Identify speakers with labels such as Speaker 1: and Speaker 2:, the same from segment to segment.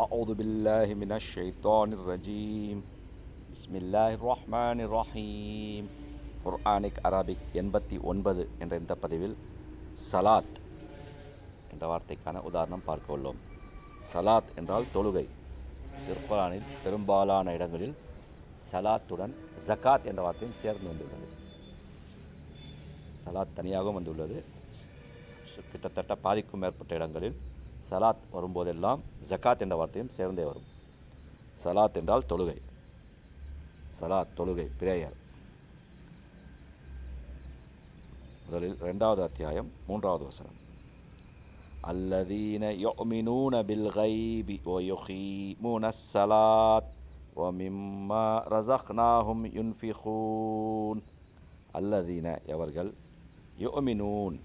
Speaker 1: أعوذ بالله من الشيطان الرجيم بسم الله الرحمن الرحيم குர்ஆனிக் Arabic 89 என்ற இந்த பதிவில் சலாத் என்ற வார்த்தைக்கான உதாரணம் பார்க்க உள்ளோம். சலாத் என்றால் தொழுகை. குர்ஆனில் பெரும்பாலான இடங்களில் சலாத்துடன் ஜகாத் என்ற வார்த்தையும் சேர்ந்து வந்துள்ளது. சலாத் தனியாகவும் வந்துள்ளது. கிட்டத்தட்ட பாதிக்கும் மேற்பட்ட இடங்களில் சலாத் வரும்போதெல்லாம் ஜகாத் என்ற வார்த்தையும் சேர்ந்தே வரும். சலாத் என்றால் தொழுகை. சலாத் தொழுகை, பிரேயர். முதலில் 2வது அத்தியாயம் 3வது வசனம். அல்லதீன யுமினூன பில் கைபி வ யுகீமூன ஸலாத் வ மிம்மா ரஸக்னாஹும் யுன்ஃபிகூன். அல்லதீன எவர்கள், யுமினூன்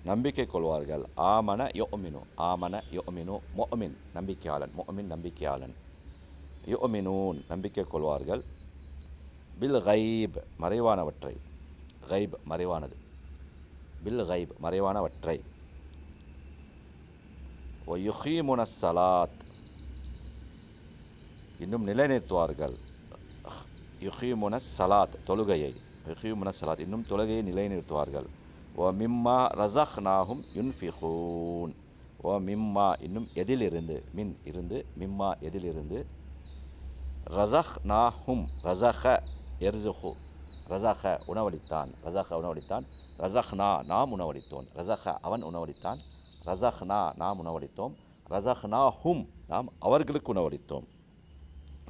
Speaker 1: நம்பிக்கை கொள்வார்கள். ஆமன யுமினு, ஆமன யுமினு முஃமின் நம்பிக்கையாளன், முஃமின் நம்பிக்கையாளன். யுமினூன் நம்பிக்கை கொள்வார்கள். பில் கைப் மறைவானவற்றை, கைப் மறைவானது, பில் கைப் மறைவானவற்றை. வ யுகீமுன ஸலாத் இன்னும் நிலைநிறுத்துவார்கள். யுகீமுன ஸலாத் தொழுகையை, யுகீமுன ஸலாத் இன்னும் தொழுகையை நிலைநிறுத்துவார்கள். வ மிம்மா ரஸக்னாஹும் யுன்ஃபிகூன். வ மிம்மா இன்னும் எதிலிருந்து, மின் இருந்து, மிம்மா எதிலிருந்து, ரஸக்னாஹும் ரஸக எர்ஸுஹு, ரஸக உணவளித்தான், ரஸக உணவளித்தான், ரஸக்னா நாம் உணவளித்தோம், ரஸக அவன் உணவளித்தான், ரஸக்னா நாம் உணவளித்தோம், ரஸக்னாஹும் நாம் அவர்களுக்கு உணவளித்தோம்,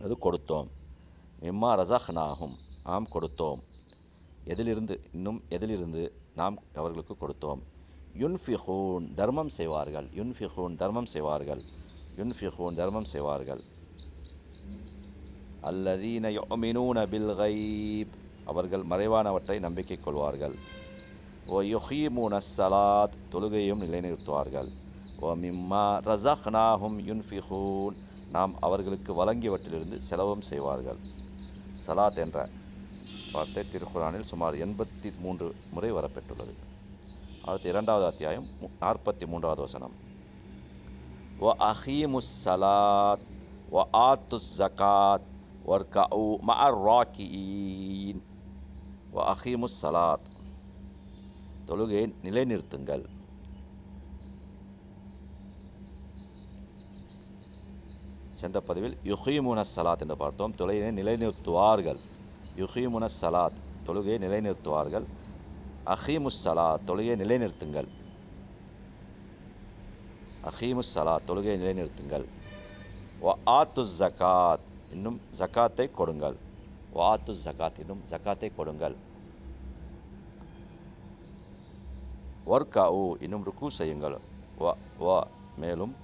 Speaker 1: அது கொடுத்தோம். மிம்மா ரஸக்னாஹும் நாம் கொடுத்தோம். எதிலிருந்து, இன்னும் எதிலிருந்து நாம் அவர்களுக்கு கொடுத்தோம். யுன்ஃபிகூன் தர்மம் செய்வார்கள், யுன்ஃபிகூன் தர்மம் செய்வார்கள், யுன்ஃபிகூன் தர்மம் செய்வார்கள். அல்லதீன யுமினூன பில் கைப் அவர்கள் மறைவானவற்றை நம்பிக்கை கொள்வார்கள். வ யுகீமூன ஸலாத் தொழுகையும் நிலைநிறுத்துவார்கள். வ மிம்மா ரஸக்னாஹும் யுன்ஃபிகூன் நாம் அவர்களுக்கு வழங்கியவற்றிலிருந்து செலவும் செய்வார்கள். சலாத் என்ற வார்த்தை திருக்குர்ஆனில் சுமார் 83 முறை வரப்பெற்றுள்ளது. அடுத்து 2வது அத்தியாயம் 43வது வசனம். வ அகீமுஸ் ஸலாத் வ ஆத்துஸ் ஸகாத் வர்கஉ மஅர் ராக்கிஈன். வ அகீமுஸ் ஸலாத் தொழுகையை நிலைநிறுத்துங்கள். சென்ற பதிவில் யுகீமுன ஸலாத் என்று பார்த்தோம். தொழுகையை நிலைநிறுத்துவார்கள். யுகீமுன ஸலாத் தொழுகையை நிலைநிறுத்துவார்கள். அகீமுஸ் ஸலாத் தொழுகையை நிலைநிறுத்துங்கள். அகீமுஸ் ஸலாத் தொழுகையை நிலைநிறுத்துங்கள். வ ஆத்துஸ் ஸகாத் இன்னும் ஜகாத்தை கொடுங்கள். வ ஆத்துஸ் ஸகாத் இன்னும் ஜகாத்தை கொடுங்கள். வர்கஉ இன்னும் ருக்கு செய்யுங்கள். வ மேலும்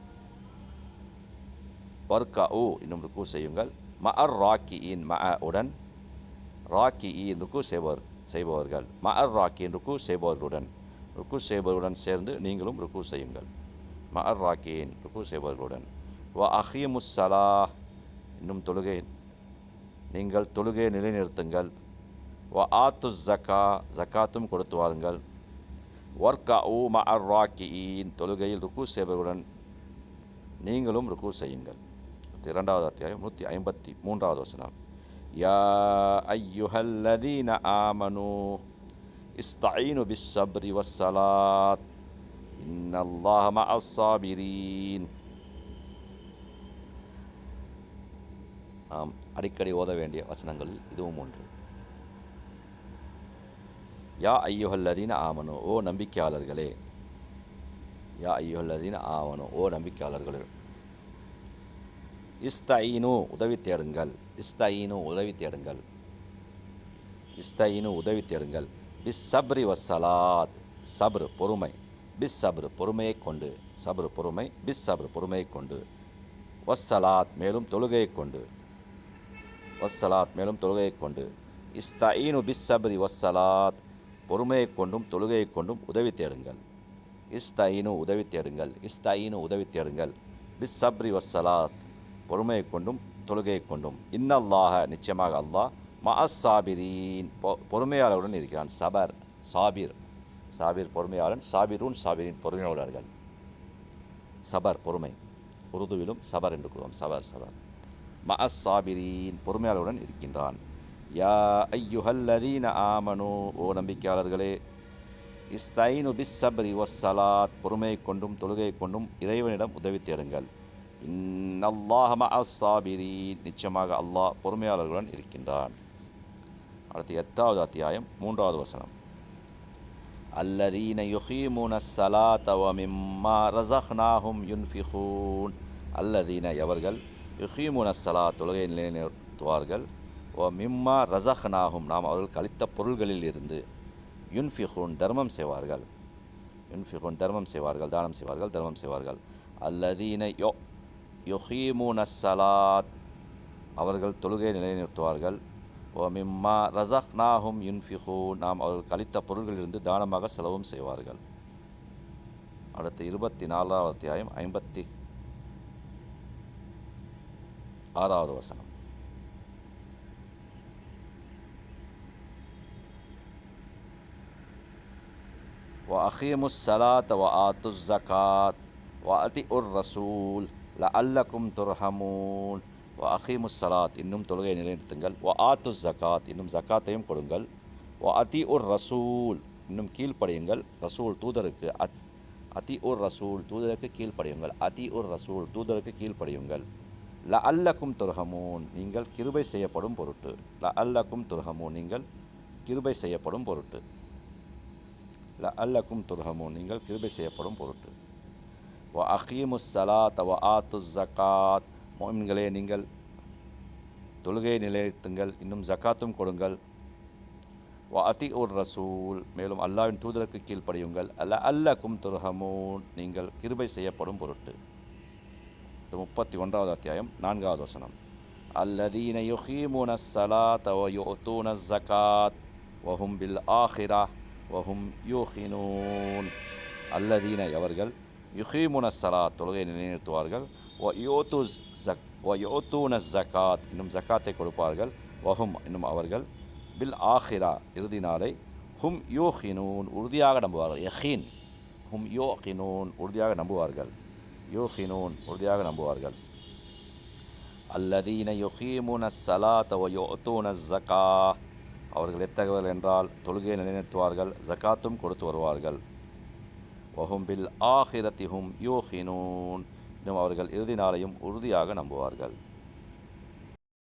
Speaker 1: வர்கஉ இன்னும் ருக்கு செய்யுங்கள். மஅர் ராக்கியின் மஅ உடன், ராக்கியின் ருக்கு செய்பவர்கள், மஅர் ராக்கியின் ருக்கு செய்பவர்களுடன், ருக்கு செய்பவர்களுடன் சேர்ந்து நீங்களும் ருக்கு செய்யுங்கள். மஅர் ராக்கியின் ருக்கு செய்பவர்களுடன். வ அகீமுஸ் ஸலாஹ் இன்னும் தொழுகை, நீங்கள் தொழுகையை நிலைநிறுத்துங்கள். வ ஆத்துஸ் ஸகா ஜகாத்தும் கொடுத்து வாருங்கள். வர்கஉ மஅர் ராக்கியின் தொழுகையில் ருக்கு செய்பவர்களுடன் நீங்களும் ருக்கு செய்யுங்கள். 2வது அத்தியாயம் 153வது வசனம். யா அய்யுஹல்லதீன ஆமனூ இஸ்தஈனு பிஸ்ஸப்ரி வஸ்ஸலாத் இன்னல்லாஹ மஅஸ் ஸாபிரீன். நாம் அடிக்கடி ஓத வேண்டிய வசனங்களில் இதுவும் ஒன்று. யா அய்யுஹல்லதீன ஆமனு ஓ நம்பிக்கையாளர்களே, யா அய்யுஹல்லதீன ஆமனு ஓ நம்பிக்கையாளர்களே, இஸ்தஈனு உதவி தேடுங்கள், இஸ்தஈனு உதவி தேடுங்கள், இஸ்தஈனு உதவி தேடுங்கள். பிஸ் சப்ரி வஸ்ஸலாத் சப்ர் பொறுமை, பிஸ் சப்ர் பொறுமையை கொண்டு, சப்ர் பொறுமை, பிஸ் சப்ர் பொறுமையை கொண்டு, வஸ்ஸலாத் மேலும் தொழுகையை கொண்டு, வஸ்ஸலாத் மேலும் தொழுகையை கொண்டு. இஸ்தஈனு பிஸ் சப்ரி வஸ்ஸலாத் பொறுமையை கொண்டும் தொழுகையை கொண்டும் உதவி தேடுங்கள். இஸ்தஈனு உதவி தேடுங்கள், இஸ்தஈனு உதவி தேடுங்கள். பிஸ் சப்ரி வஸ்ஸலாத் பொறுமையை கொண்டும் தொழுகையை கொண்டும். இன்னல்லாஹ நிச்சயமாக அல்லாஹ் மஅஸ் ஸாபிரீன் பொறுமையாளருடன் இருக்கிறான். சபர் சாபிர், சாபிர் பொறுமையாளன், சாபிரூன் சாபிரின் பொறுமையாளர்கள். சபர் பொறுமை, உருதுவிலும் சபர் என்று கூறுவோம். சபர் சபர். மஅஸ் சாபிரீன் பொறுமையாளருடன் இருக்கின்றான். யா ஐயுஹல்லதீன ஆமனு ஓ நம்பிக்கையாளர்களே, இஸ்தைனு பிஸ் சப்ரி வஸ்ஸலாத் பொறுமையை கொண்டும் தொழுகையை கொண்டும் இறைவனிடம் உதவி தேடுங்கள். இன்னல்லாஹ மஅஸ் சாபிரீன் நிச்சயமாக அல்லாஹ் பொறுமையாளர்களுடன் இருக்கின்றான். அடுத்து 8வது அத்தியாயம் 3வது வசனம். அல்லதீன யுகீமுன ஸலாத வ மிம்மா ரஸக்னாஹும் யுன்ஃபிகூன் அல்லதீன எவர்கள் யுகீமுன ஸலாத் தொழுகையை நிலைநிறுத்துவார்கள், வ மிம்மா ரஸக்னாஹும் நாம் அவர்கள் கழித்த பொருள்களில் இருந்து, யுன்ஃபிகூன் தர்மம் செய்வார்கள், யுன்ஃபிகூன் தர்மம் செய்வார்கள், தானம் செய்வார்கள், தர்மம் செய்வார்கள். அல்லதீன யுகீமுன ஸலாத் அவர்கள் தொழுகையை நிலைநிறுத்துவார்கள், ஓ மிம்மா ரஸக்னாஹும் யுன்ஃபிகூன் நாம் அவர்கள் கழித்த பொருள்களிலிருந்து தானமாக செலவும் செய்வார்கள். அடுத்து 24வது அத்தியாயம் 56வது வசனம். وَأَقِيمُوا الصَّلَاةَ وَآتُوا الزَّكَاةَ وَأَطِيعُوا الرَّسُولَ لَعَلَّكُمْ تُرْحَمُونَ. وَأَقِيمُوا الصَّلَاةَ இன்னும் தொழுகையை நிலைநிறுத்துங்கள், وَآتُوا الزَّكَاةَ இன்னும் ஜக்காத்தையும் கொடுங்கள், وَأَطِيعُوا الرَّسُولَ இன்னும் கீழ்ப்படியுங்கள் ரசூல் தூதருக்கு, அத்திஉர் ரசூல் தூதருக்கு கீழ்ப்படியுங்கள், அத்திஉர் ரசூல் தூதருக்கு கீழ்ப்படியுங்கள். லஅல்லக்கும் துர்ஹமூன் நீங்கள் கிருபை செய்யப்படும் பொருட்டு, லஅல்லக்கும் துர்ஹமூன் நீங்கள் கிருபை செய்யப்படும் பொருட்டு, லஅல்லக்கும் துர்ஹமூன் நீங்கள் கிருபை செய்யப்படும் பொருட்டு. வ அகீமுஸ் ஸலாத வ ஆத்துஸ் ஸகாத் முஃமின்களே நீங்கள் தொழுகையை நிலைநிறுத்துங்கள், இன்னும் ஜக்காத்தும் கொடுங்கள். வ அத்திஉர் ரசூல் மேலும் அல்லாஹ்வின் தூதருக்கு கீழ்ப்படியுங்கள். லஅல்லக்கும் துர்ஹமூன் நீங்கள் கிருபை செய்யப்படும் பொருட்டு. 31வது அத்தியாயம் 4வது வசனம். அல்லதீன யுகீமுன ஸலாத வ யுஅத்தூன ஸகாத் வஹும் பில் ஆஹிரஹ் வஹும் யூகினூன். அல்லதீன எவர்கள் யுகீமுன ஸலாத் தொழுகையை நிலைநிறுத்துவார்கள், வ யுஅத்தூன ஸகாத் இன்னும் ஜக்காத்தை கொடுப்பார்கள், வஹும் இன்னும் அவர்கள் பில் ஆஹிரா இறுதி நாளை, ஹும் யூகினூன் உறுதியாக நம்புவார்கள், யகீன் ஹும் யூகினூன் உறுதியாக நம்புவார்கள், யூகினூன் உறுதியாக நம்புவார்கள். அல்லதீன யுகீமுன ஸலாத வ யுஅத்தூன ஸகா அவர்கள் எத்தகையவர்கள் என்றால் தொழுகையை நிலைநிறுத்துவார்கள், ஜக்காத்தும் கொடுத்து வருவார்கள். வஹும் பில் ஆஹிரத்தி ஹும் யூகினூன் இன்னும் அவர்கள் இறுதி நாளையும் உறுதியாக நம்புவார்கள்.